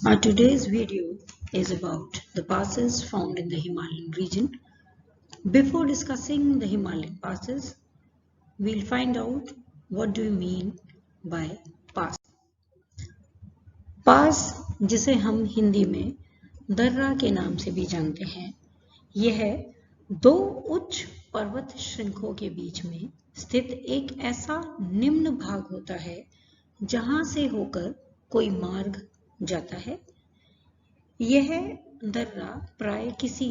Today's video is about the passes found in the Himalayan region. Before discussing the Himalayan passes, we'll find out what do you mean by pass. पास जिसे हम हिंदी में दर्रा के नाम से भी जानते हैं, यह दो उच्च पर्वत श्रृंखों के बीच में स्थित एक ऐसा निम्न भाग होता है जहां से होकर कोई मार्ग जाता है। यह दर्रा प्राय किसी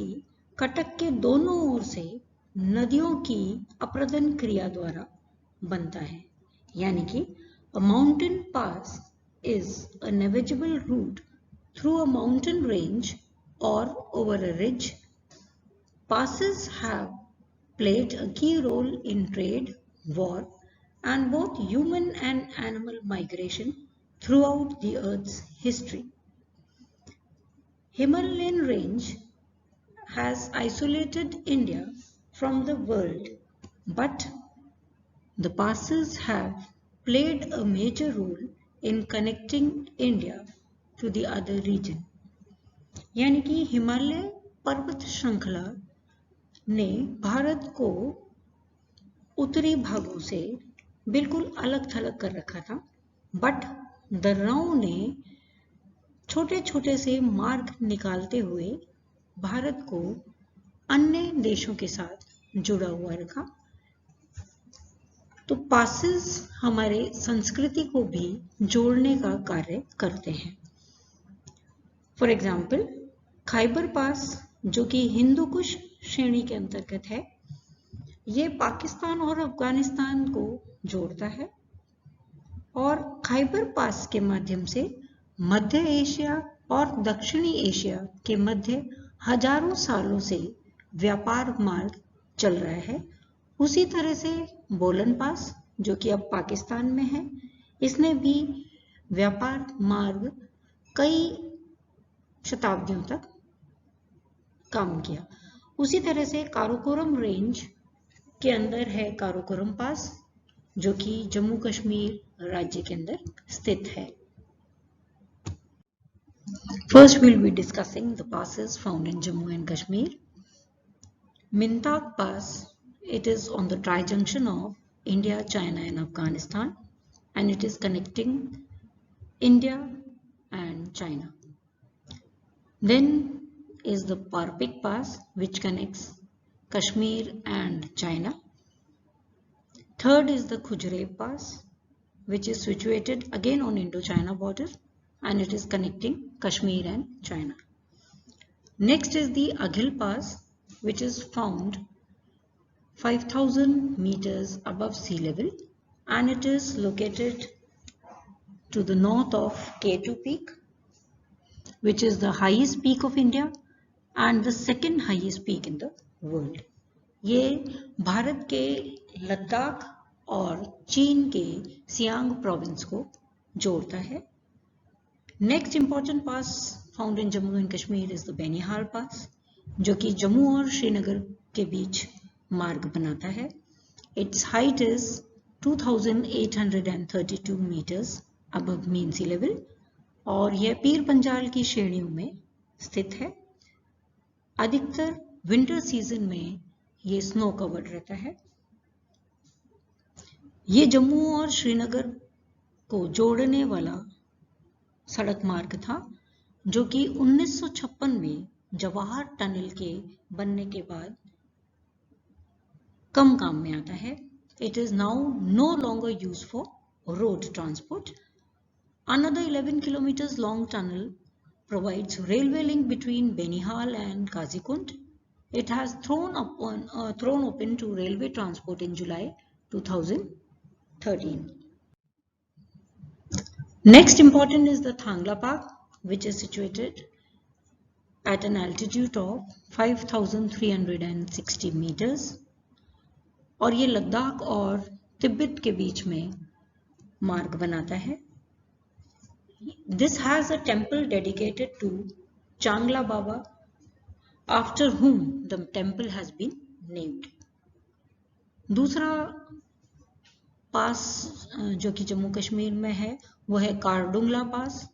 कटक के दोनों ओर से नदियों की अपरदन क्रिया द्वारा बनता है, यानी कि a mountain pass is a navigable route through a mountain range or over a ridge. Passes have played a key role in trade, war, and both human and animal migration throughout the Earth's history. Himalayan range has isolated India from the world, but the passes have played a major role in connecting India to the other region. यानी कि हिमालय पर्वत श्रृंखला ने भारत को उत्तरी भागों से बिल्कुल अलग थलग कर रखा था, बट दर्राओं ने छोटे छोटे से मार्ग निकालते हुए भारत को अन्य देशों के साथ जुड़ा हुआ रखा। तो पासेस हमारे संस्कृति को भी जोड़ने का कार्य करते हैं। फॉर एग्जाम्पल, खैबर पास जो कि हिंदू कुश श्रेणी के अंतर्गत है, ये पाकिस्तान और अफगानिस्तान को जोड़ता है और खैबर पास के माध्यम से मध्य एशिया और दक्षिणी एशिया के मध्य हजारों सालों से व्यापार मार्ग चल रहा है। उसी तरह से बोलन पास जो कि अब पाकिस्तान में है, इसने भी व्यापार मार्ग कई शताब्दियों तक काम किया। उसी तरह से काराकोरम रेंज के अंदर है काराकोरम पास जो कि जम्मू कश्मीर राज्य के अंदर स्थित है। First we'll be discussing the passes found in Jammu and Kashmir. Mintak Pass, it is on the tri-junction of India, China and Afghanistan, and it is connecting India and China. Then is the Parpik Pass, which connects Kashmir and China. Third is the Khujraib Pass, which is situated again on Indo-China border, and it is connecting Kashmir and China. Next is the Aghil Pass, which is found 5,000 meters above sea level, and it is located to the north of K2 Peak, which is the highest peak of India and the second highest peak in the world. ये भारत के लद्दाख और चीन के Siang province को जोड़ता है। Next important pass found in Jammu and Kashmir is the Benihar Pass, जो कि जम्मू और श्रीनगर के बीच मार्ग बनाता है। Its height is 2,832 meters above mean sea level और यह पीर पंजाल की श्रेणियों में स्थित है। अधिकतर विंटर सीजन में ये स्नो कवर्ड रहता है। ये जम्मू और श्रीनगर को जोड़ने वाला सड़क मार्ग था जो कि 1956 में जवाहर टनल के बनने के बाद कम काम में आता है। It is now no longer used for road transport. Another 11 kilometers long tunnel provides railway link between Benihal and Kazikund. It has thrown open to railway transport in July 2013. Next important is the Thangla Park, which is situated at an altitude of 5,360 meters. और ये लद्दाख और तिब्बत के बीच में मार्ग बनाता है। This has a temple dedicated to Changla Baba, after whom the temple has been named. दूसरा पास जो कि जम्मू कश्मीर में है वो है कारडुंगला पास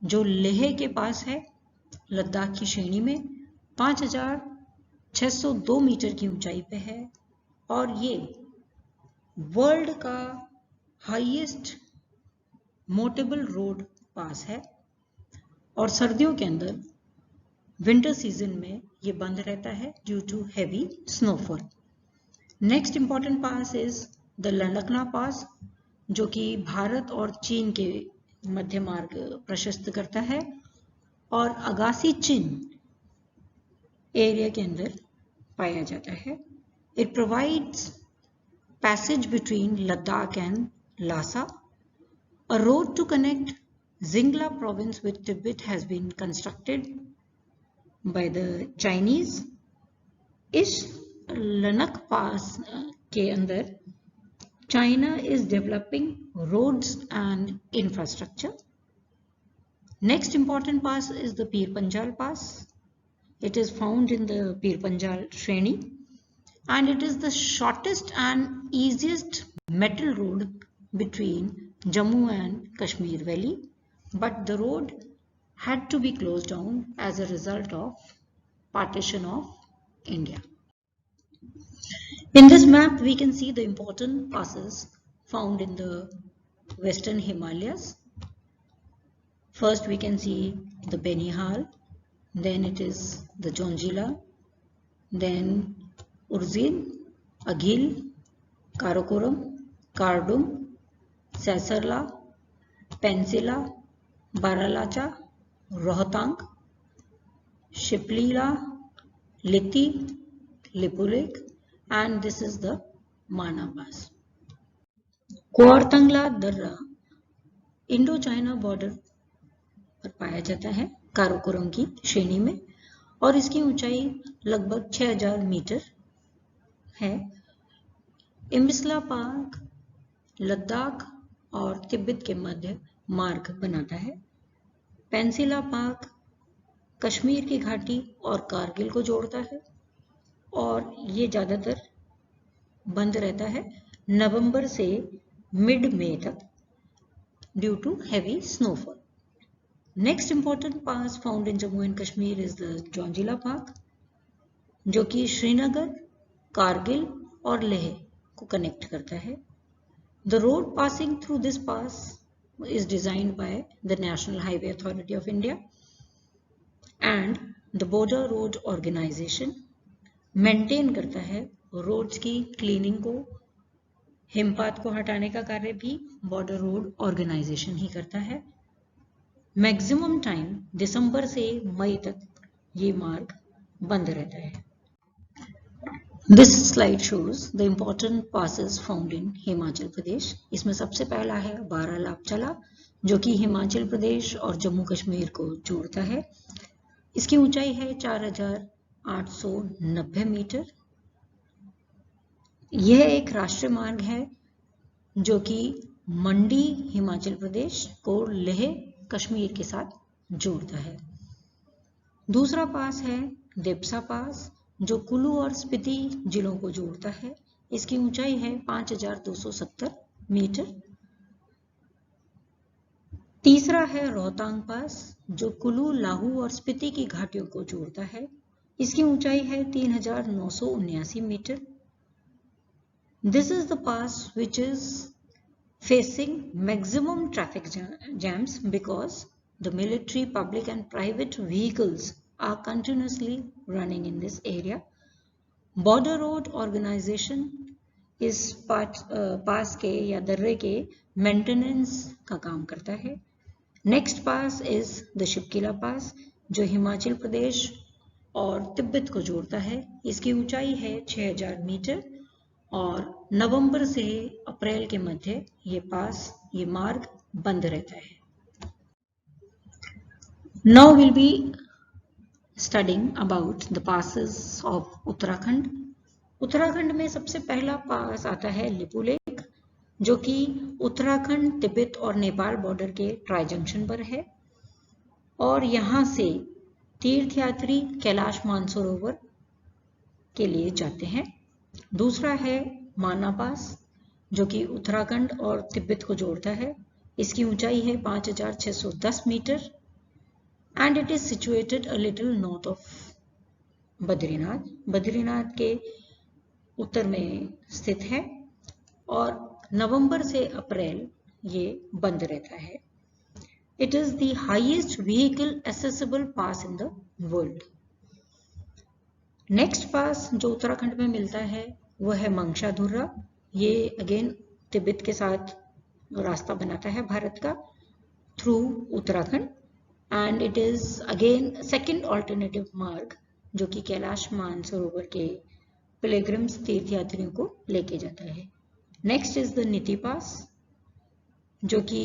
जो लेह के पास है, लद्दाख की श्रेणी में 5,602 मीटर की ऊंचाई पे है और ये वर्ल्ड का हाईएस्ट मोटेबल रोड पास है और सर्दियों के अंदर विंटर सीजन में ये बंद रहता है due to heavy snowfall. Next important pass is the लड़कना पास, जो कि भारत और चीन के मध्य मार्ग प्रशस्त करता है और अगासी चीन एरिया के अंदर पाया जाता है। It provides passage between Ladakh and Lhasa. A road to connect Zingla province with Tibet has been constructed by the Chinese. इस लनक पास के अंदर China is developing roads and infrastructure. Next important pass is the Pir Panjal Pass. It is found in the Pir Panjal Shreni and it is the shortest and easiest metal road between Jammu and Kashmir Valley, but the road had to be closed down as a result of partition of India. In this map, we can see the important passes found in the Western Himalayas. First, we can see the Benihal, then it is the Jongjila, then Urzin, Aghil, Karakoram, Kardum, Saisarla, Pensila, Baralacha, Rohtang, Shiplila, Liti, Lipulek, and this is the Mana Pass. कोरतंगला दर्रा Indo China border पर पाया जाता है काराकोरम की श्रेणी में और इसकी ऊंचाई लगभग 6,000 मीटर है। इम्बिस्ला पार्क लद्दाख और तिब्बत के मध्य मार्ग बनाता है। पेंसिला पार्क कश्मीर की घाटी और कारगिल को जोड़ता है और ये ज़्यादातर बंद रहता है नवंबर से मिड मई तक due to heavy snowfall. Next important pass found in Jammu and Kashmir is the Zojila park, जो कि श्रीनगर, कारगिल और लेह को कनेक्ट करता है। The road passing through this pass is designed by the National Highway Authority of India and the Border Road Organization maintain करता है roads की cleaning को। हिमपात को हटाने का कार्य भी बॉर्डर रोड ऑर्गेनाइजेशन ही करता है। मैक्सिमम टाइम दिसंबर से मई तक ये मार्ग बंद रहता है। This slide shows the important passes found in Himachal Pradesh. इसमें सबसे पहला है बारालापचला, जो कि हिमाचल प्रदेश और जम्मू कश्मीर को जोड़ता है। इसकी ऊंचाई है 4,890 मीटर। यह एक राष्ट्रीय मार्ग है जो कि मंडी हिमाचल प्रदेश को लेह कश्मीर के साथ जोड़ता है। दूसरा पास है देपसा पास, जो कुल्लू और स्पीति जिलों को जोड़ता है। इसकी ऊंचाई है 5,270 मीटर। तीसरा है रोहतांग पास, जो कुल्लू, लाहू और स्पीति की घाटियों को जोड़ता है। इसकी ऊंचाई है 3,979 metre. This is the pass which is facing maximum traffic jams because the military, public and private vehicles are continuously running in this area. Border Road Organization इस पास के या दर्रे के मेंटेनेंस का काम करता है। Next pass is the Shipkila pass, जो हिमाचल प्रदेश और तिब्बत को जोड़ता है। इसकी ऊंचाई है 6,000 मीटर और नवंबर से अप्रैल के मध्य ये मार्ग बंद रहता है। Now we'll be studying about the passes of Uttarakhand. Uttarakhand में सबसे पहला पास आता है लिपुलेख, जो कि उत्तराखंड, तिब्बत और नेपाल बॉर्डर के ट्राई जंक्शन पर है और यहाँ से तीर्थयात्री कैलाश मानसरोवर के लिए जाते हैं। दूसरा है माना पास, जो कि उत्तराखंड और तिब्बत को जोड़ता है। इसकी ऊंचाई है 5,610 metre and it is situated a little north of Badrinath. Badrinath के उत्तर में स्थित है और नवंबर से अप्रैल ये बंद रहता है. It is the highest vehicle accessible pass in the world. Next pass जो उत्तराखंड में मिलता है वो है मंगशा धुर्रा. ये अगेन तिब्बत के साथ रास्ता बनाता है भारत का through Uttarakhand, and it is again second alternative मार्ग जो कि कैलाश मानसरोवर के पिलग्रिम्स तीर्थयात्रियों को लेके जाता है. नेक्स्ट इज द नीति पास जो कि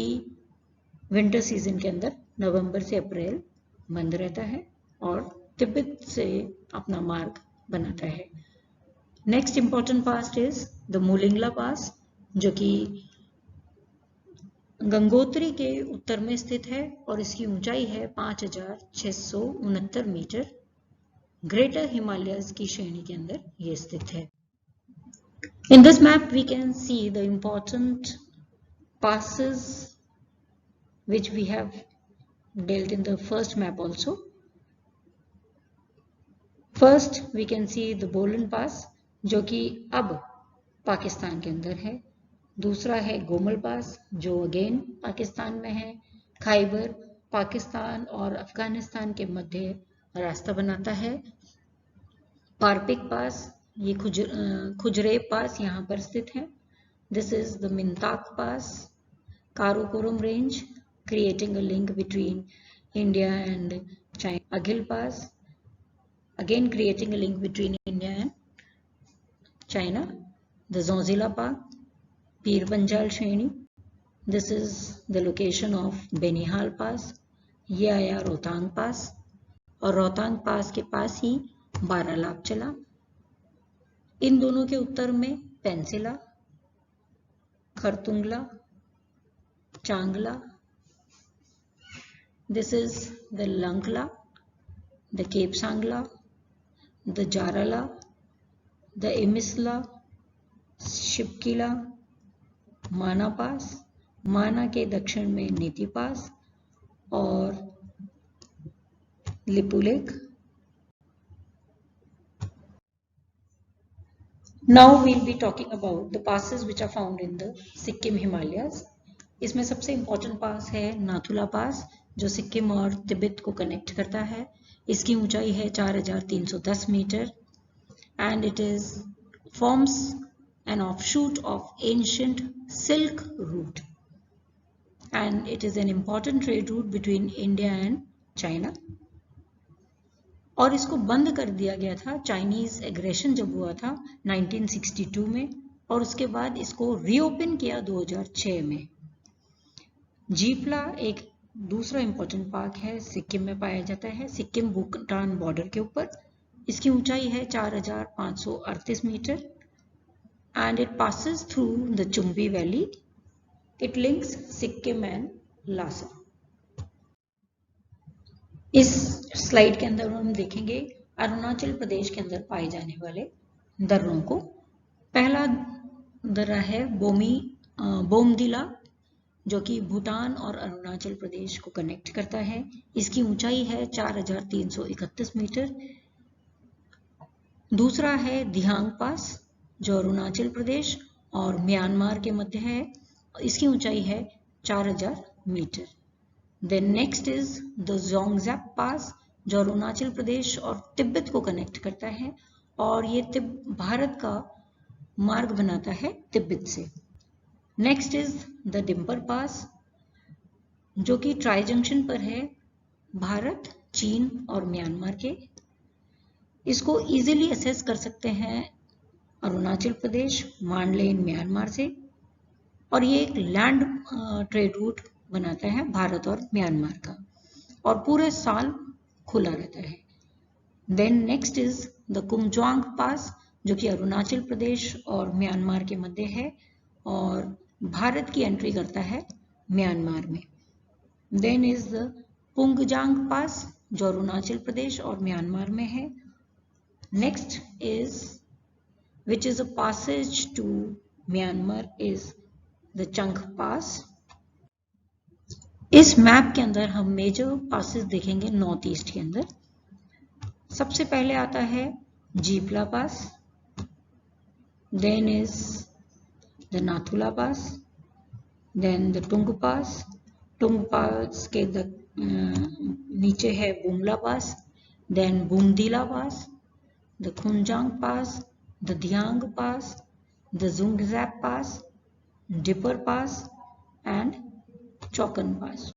विंटर सीजन के अंदर नवंबर से अप्रैल बंद रहता है और तिब्बत से अपना मार्ग बनाता है. Next important pass is the Mulingla pass जो कि गंगोत्री के उत्तर में स्थित है और इसकी ऊंचाई है 5669 मीटर. ग्रेटर हिमालयस की श्रेणी के अंदर ये स्थित है. In this map we can see the important passes which we have dealt in the first map also. First we can see the Bolan Pass जो कि अब पाकिस्तान के अंदर है. दूसरा है गोमल पास जो अगेन पाकिस्तान में है. खाइबर पाकिस्तान और अफगानिस्तान के मध्य रास्ता बनाता है. पारपिक पास ये खुजरेब पास यहाँ पर स्थित है. This is the Mintaka pass. Karakoram range creating a link between India and China. Aghil Pass again creating a link between India and China. The Zonzila Pass, Pir Panjal Shreni. This is the location of Benihal Pass. ये आया रोहतांग पास और रोहतांग पास के पास ही बारालाप चला. इन दोनों के उत्तर में पेंसिला, खरतुंगला, चांगला. This is the Langla, the Cape Sangla, the Jarala, the Emisla, Shipkila, Mana Pass. माना के दक्षिण में नीति पास और Lipulekh. Now we'll be talking about the passes which are found in the Sikkim Himalayas. इसमें सबसे इम्पोर्टेंट पास है नाथुला पास जो सिक्किम और तिब्बत को कनेक्ट करता है. इसकी ऊंचाई है 4310 metre and it is forms an offshoot of ancient Silk Route and it is an important trade route between India and China. और इसको बंद कर दिया गया था चाइनीज एग्रेशन जब हुआ था 1962 में और उसके बाद इसको रीओपन किया 2006 में. जीपला एक दूसरा इंपॉर्टेंट पार्क है, सिक्किम में पाया जाता है, सिक्किम भूटान बॉर्डर के ऊपर. इसकी ऊंचाई है 4538 metre and it passes through the Chumbi valley. It links Sikkim and Lhasa. इस स्लाइड के अंदर हम देखेंगे अरुणाचल प्रदेश के अंदर पाए जाने वाले दर्रों को. पहला दर्रा है बोमदिला जो कि भूटान और अरुणाचल प्रदेश को कनेक्ट करता है. इसकी ऊंचाई है 4331 मीटर. दूसरा है दिहांग पास जो अरुणाचल प्रदेश और म्यांमार के मध्य है. इसकी ऊंचाई है 4000 metre. Then next is the Yonggyap pass जो अरुणाचल प्रदेश और तिब्बत को कनेक्ट करता है और ये भारत का मार्ग बनाता है तिब्बत से. नेक्स्ट इज द डिम्पर पास जो कि ट्राई जंक्शन पर है भारत, चीन और म्यांमार के. इसको इजीली असेस कर सकते हैं अरुणाचल प्रदेश, मांडलेन म्यांमार से और ये एक लैंड ट्रेड रूट बनाता है भारत और म्यांमार का और पूरे साल खुला रहता है. देन नेक्स्ट इज द कुमज्वांग पास जो कि अरुणाचल प्रदेश और म्यांमार के मध्य है और भारत की एंट्री करता है म्यांमार में. Then is the Pungjang pass जो अरुणाचल प्रदेश और म्यांमार में है. Next is which is a passage to Myanmar is the Changh Pass. इस मैप के अंदर हम मेजर पासेस देखेंगे नॉर्थ ईस्ट के अंदर। सबसे पहले आता है Jelepla pass, then is the Nathula pass, then the Tung pass, Tung pass के नीचे है Bumla pass, then Bomdila pass, the Khunjang pass, the दियांग pass, the Jungjap pass, Diphu pass and Chaukan pass.